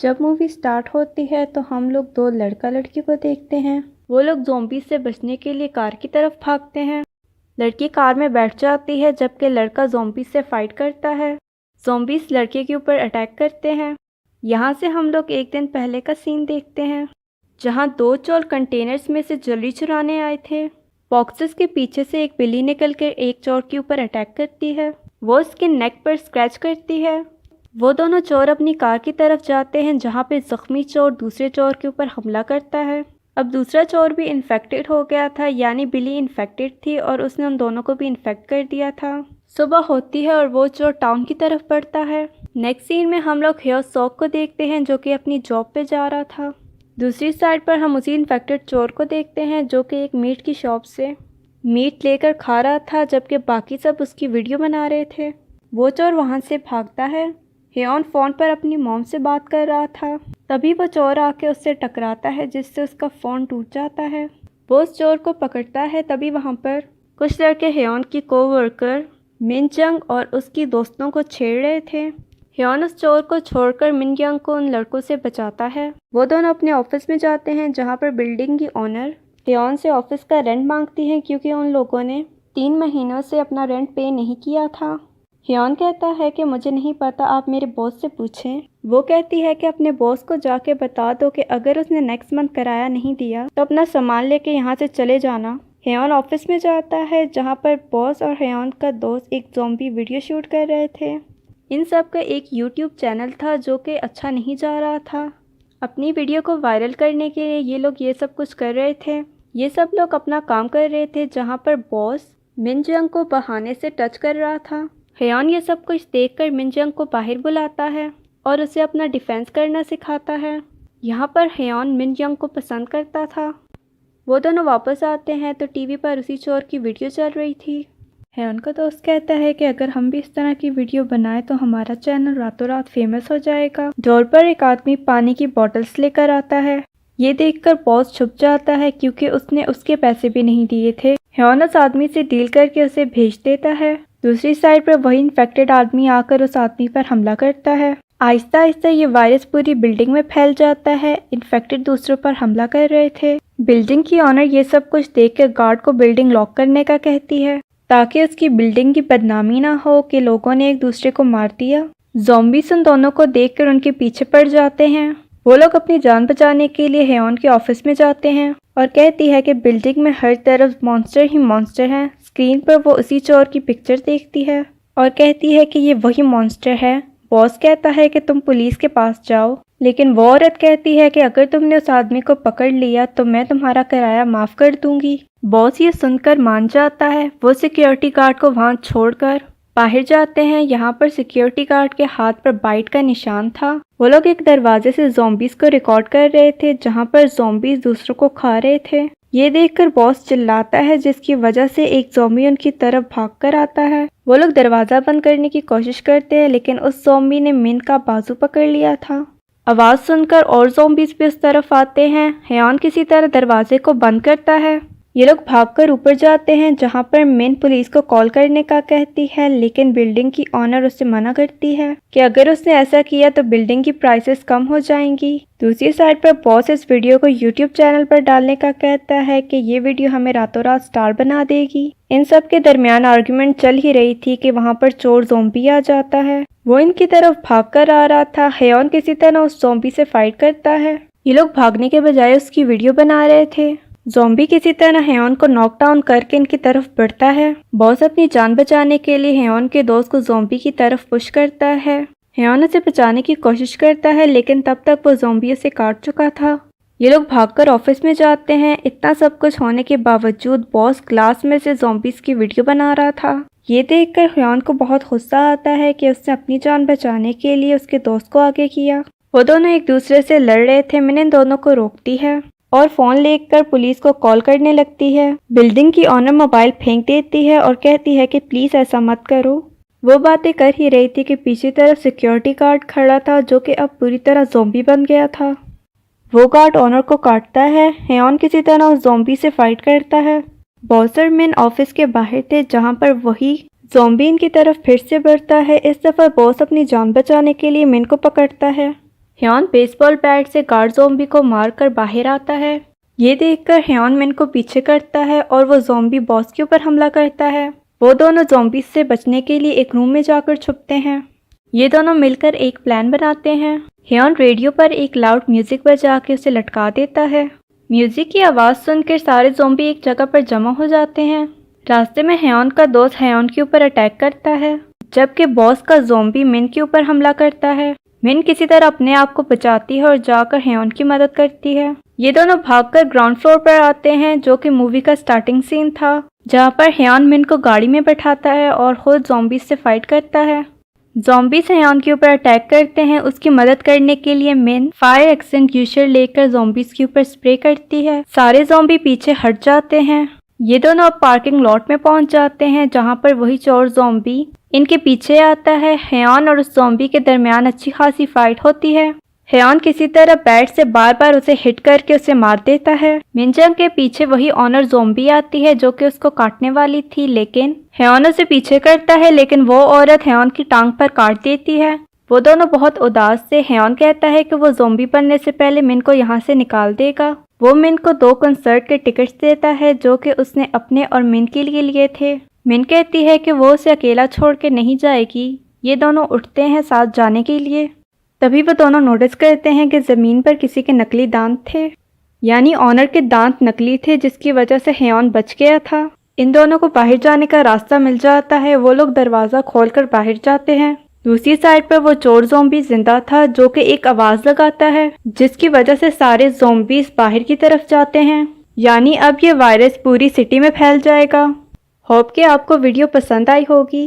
जब movie start होती है तो हम लोग दो लड़का लड़की को देखते हैं। वो लोग ज़ॉम्बी से बचने के लिए कार की तरफ भागते हैं। लड़की कार में बैठ जाती है जबकि लड़का ज़ॉम्बी से फाइट करता है। ज़ॉम्बीज़ लड़के के ऊपर अटैक करते हैं। यहाँ से हम लोग एक दिन पहले का सीन देखते हैं जहाँ दो चोर कंटेनर्स में से ज्वेलरी चुराने आए थे। बॉक्सेस के पीछे से एक बिल्ली निकलकर एक चोर के ऊपर अटैक करती है। वो उसके नेक पर स्क्रैच करती है। वो दोनों चोर अपनी कार की तरफ जाते हैं जहाँ पे जख्मी चोर दूसरे चोर के ऊपर हमला करता है। अब दूसरा चोर भी इन्फेक्टेड हो गया था, यानी बिल्ली इन्फेक्टेड थी और उसने उन दोनों को भी इन्फेक्ट कर दिया था। सुबह होती है और वो चोर टाउन की तरफ बढ़ता है। नेक्स्ट सीन में हम लोग ह्यो सॉक को देखते हैं जो कि अपनी जॉब पे जा रहा था। दूसरी साइड पर हम उसी इन्फेक्टेड चोर को देखते हैं जो कि एक मीट की शॉप से मीट लेकर खा रहा था जबकि बाकी सब उसकी वीडियो बना रहे थे। वो चोर वहाँ से भागता है। ह्योन फ़ोन पर अपनी मॉम से बात कर रहा था। तभी वो चोर आके उससे टकराता है जिससे उसका फ़ोन टूट जाता है। वो उस चोर को पकड़ता है। तभी वहाँ पर कुछ लड़के ह्योन की कोवर्कर मिन जंग और उसकी दोस्तों को छेड़ रहे थे। ह्योन उस चोर को छोड़कर मिन जंग को उन लड़कों से बचाता है। वो दोनों अपने ऑफिस में जाते हैं जहाँ पर बिल्डिंग की ओनर ह्योन से ऑफिस का रेंट मांगती है क्योंकि उन लोगों ने 3 महीनों से अपना रेंट पे नहीं किया था। ह्योन कहता है कि मुझे नहीं पता, आप मेरे बॉस से पूछें। वो कहती है कि अपने बॉस को जाके बता दो कि अगर उसने नेक्स्ट मंथ किराया नहीं दिया तो अपना सामान लेके यहाँ से चले जाना। ह्योन ऑफिस में जाता है जहाँ पर बॉस और ह्योन का दोस्त एक ज़ॉम्बी वीडियो शूट कर रहे थे। इन सब का एक यूट्यूब चैनल था जो कि अच्छा नहीं जा रहा था। अपनी वीडियो को वायरल करने के लिए ये लोग ये सब कुछ कर रहे थे। ये सब लोग अपना काम कर रहे थे जहाँ पर बॉस मिन जंग को बहाने से टच कर रहा था। ह्योन ये सब कुछ देखकर मिन जंग को बाहर बुलाता है और उसे अपना डिफेंस करना सिखाता है। यहाँ पर ह्योन मिन जंग को पसंद करता था। वो दोनों वापस आते हैं तो टीवी पर उसी चोर की वीडियो चल रही थी। ह्योन का दोस्त कहता है कि अगर हम भी इस तरह की वीडियो बनाएं तो हमारा चैनल रातों रात फेमस हो जाएगा। डोर पर एक आदमी पानी की बॉटल्स लेकर आता है। ये देखकर बॉस छुप जाता है क्योंकि उसने उसके पैसे भी नहीं दिए थे। ह्योन उस आदमी से डील करके उसे भेज देता है। दूसरी साइड पर वही इन्फेक्टेड आदमी आकर उस आदमी पर हमला करता है। आहिस्ता आहिस्ता ये वायरस पूरी बिल्डिंग में फैल जाता है। इन्फेक्टेड दूसरों पर हमला कर रहे थे। बिल्डिंग की ऑनर ये सब कुछ देखकर गार्ड को बिल्डिंग लॉक करने का कहती है ताकि उसकी बिल्डिंग की बदनामी ना हो कि लोगों ने एक दूसरे को मार दिया। ज़ॉम्बीज़ उन दोनों को देखकर उनके पीछे पड़ जाते हैं। वो लोग अपनी जान बचाने के लिए ह्योन के ऑफिस में जाते हैं और कहती है कि बिल्डिंग में हर तरफ मॉन्स्टर ही मॉन्स्टर हैं। स्क्रीन पर वो उसी चोर की पिक्चर देखती है और कहती है कि ये वही मॉन्स्टर है। बॉस कहता है कि तुम पुलिस के पास जाओ, लेकिन वो औरत कहती है कि अगर तुमने उस आदमी को पकड़ लिया तो मैं तुम्हारा किराया माफ़ कर दूंगी। बॉस ये सुनकर मान जाता है। वो सिक्योरिटी गार्ड को वहाँ छोड़कर बाहर जाते हैं। यहाँ पर सिक्योरिटी गार्ड के हाथ पर बाइट का निशान था। वो लोग एक दरवाजे से ज़ॉम्बीज़ को रिकॉर्ड कर रहे थे जहाँ पर ज़ॉम्बीज़ दूसरों को खा रहे थे। ये देखकर बॉस चिल्लाता है जिसकी वजह से एक ज़ॉम्बी उनकी तरफ भागकर आता है। वो लोग दरवाज़ा बंद करने की कोशिश करते हैं लेकिन उस ज़ॉम्बी ने मिन का बाजू पकड़ लिया था। आवाज़ सुनकर और ज़ॉम्बीज़ भी उस तरफ आते हैं। ह्योन किसी तरह दरवाजे को बंद करता है। ये लोग भागकर ऊपर जाते हैं जहाँ पर मिन पुलिस को कॉल करने का कहती है, लेकिन बिल्डिंग की ऑनर उससे मना करती है कि अगर उसने ऐसा किया तो बिल्डिंग की प्राइसेस कम हो जाएंगी। दूसरी साइड पर बॉस इस वीडियो को यूट्यूब चैनल पर डालने का कहता है कि ये वीडियो हमें रातों रात स्टार बना देगी। इन सब के दरमियान आर्गुमेंट चल ही रही थी कि वहाँ पर चोर ज़ॉम्बी आ जाता है। वो इनकी तरफ भागकर आ रहा था। ह्योन किसी तरह उस ज़ॉम्बी से फाइट करता है। ये लोग भागने के बजाय उसकी वीडियो बना रहे थे। ज़ॉम्बी किसी तरह ह्योन को नॉकडाउन करके इनकी तरफ बढ़ता है। बॉस अपनी जान बचाने के लिए ह्योन के दोस्त को ज़ॉम्बी की तरफ पुश करता है। ह्योन उसे बचाने की कोशिश करता है लेकिन तब तक वो ज़ॉम्बी उसे काट चुका था। ये लोग भागकर ऑफिस में जाते हैं। इतना सब कुछ होने के बावजूद बॉस क्लास में से ज़ॉम्बीज़ की वीडियो बना रहा था। ये देखकर ह्योन को बहुत गुस्सा आता है कि उसने अपनी जान बचाने के लिए उसके दोस्त को आगे किया। वो दोनों एक दूसरे से लड़ रहे थे। मैंने इन दोनों को रोकती है और फ़ोन लेकर पुलिस को कॉल करने लगती है। बिल्डिंग की ऑनर मोबाइल फेंक देती है और कहती है कि प्लीज़ ऐसा मत करो। वो बातें कर ही रही थी कि पीछे तरफ सिक्योरिटी गार्ड खड़ा था जो कि अब पूरी तरह ज़ॉम्बी बन गया था। वो गार्ड ऑनर को काटता है। ह्योन किसी तरह उस ज़ॉम्बी से फाइट करता है। बॉस और मिन ऑफिस के बाहर थे जहाँ पर वही ज़ॉम्बी इनकी तरफ फिर से बढ़ता है। इस दफ़ा बॉस अपनी जान बचाने के लिए मिन को पकड़ता है। ह्योन बेसबॉल बैट से गार्ड ज़ॉम्बी को मारकर बाहर आता है। ये देखकर ह्योन मिन को पीछे करता है और वो ज़ॉम्बी बॉस के ऊपर हमला करता है। वो दोनों ज़ॉम्बीज़ से बचने के लिए एक रूम में जाकर छुपते हैं। ये दोनों मिलकर एक प्लान बनाते हैं। ह्योन रेडियो पर एक लाउड म्यूजिक बजा के उसे लटका देता है। म्यूजिक की आवाज़ सुनकर सारे ज़ॉम्बी एक जगह पर जमा हो जाते हैं। रास्ते में ह्योन का दोस्त ह्योन के ऊपर अटैक करता है, जबकि बॉस का ज़ॉम्बी मिन के ऊपर हमला करता है। मिन किसी तरह अपने आप को बचाती है और जाकर ह्योन की मदद करती है। ये दोनों भागकर ग्राउंड फ्लोर पर आते हैं, जो कि मूवी का स्टार्टिंग सीन था, जहाँ पर ह्योन मिन को गाड़ी में बैठाता है और खुद ज़ॉम्बीज़ से फाइट करता है। ज़ॉम्बीज़ ह्योन के ऊपर अटैक करते हैं। उसकी मदद करने के लिए मिन फायर एक्सटिंग्विशर लेकर ज़ॉम्बीज़ के ऊपर स्प्रे करती है। सारे ज़ॉम्बी पीछे हट जाते हैं। ये दोनों अब पार्किंग लॉट में पहुंच जाते हैं, जहां पर वही चोर ज़ॉम्बी इनके पीछे आता है। ह्योन और उस ज़ॉम्बी के दरमियान अच्छी खासी फाइट होती है। ह्योन किसी तरह बैट से बार बार उसे हिट करके उसे मार देता है। मिनजंग के पीछे वही ऑनर ज़ॉम्बी आती है, जो कि उसको काटने वाली थी, लेकिन ह्योन उसे पीछे करता है, लेकिन वो औरत ह्योन की टांग पर काट देती है। वो दोनों बहुत उदास से ह्योन कहता है कि वो ज़ॉम्बी बनने से पहले मिन को यहाँ से निकाल देगा। वो मिन को 2 कंसर्ट के टिकट्स देता है, जो कि उसने अपने और मिन के लिए लिए थे। मिन कहती है कि वो उसे अकेला छोड़ के नहीं जाएगी। ये दोनों उठते हैं साथ जाने के लिए। तभी वो दोनों नोटिस करते हैं कि ज़मीन पर किसी के नकली दांत थे, यानी ऑनर के दांत नकली थे, जिसकी वजह से ह्योन बच गया था। इन दोनों को बाहर जाने का रास्ता मिल जाता है। वो लोग दरवाज़ा खोलकर बाहर जाते हैं। दूसरी साइड पर वो चोर ज़ॉम्बी जिंदा था, जो कि एक आवाज़ लगाता है, जिसकी वजह से सारे ज़ॉम्बीज़ बाहर की तरफ जाते हैं, यानी अब ये वायरस पूरी सिटी में फैल जाएगा। होप कि आपको वीडियो पसंद आई होगी।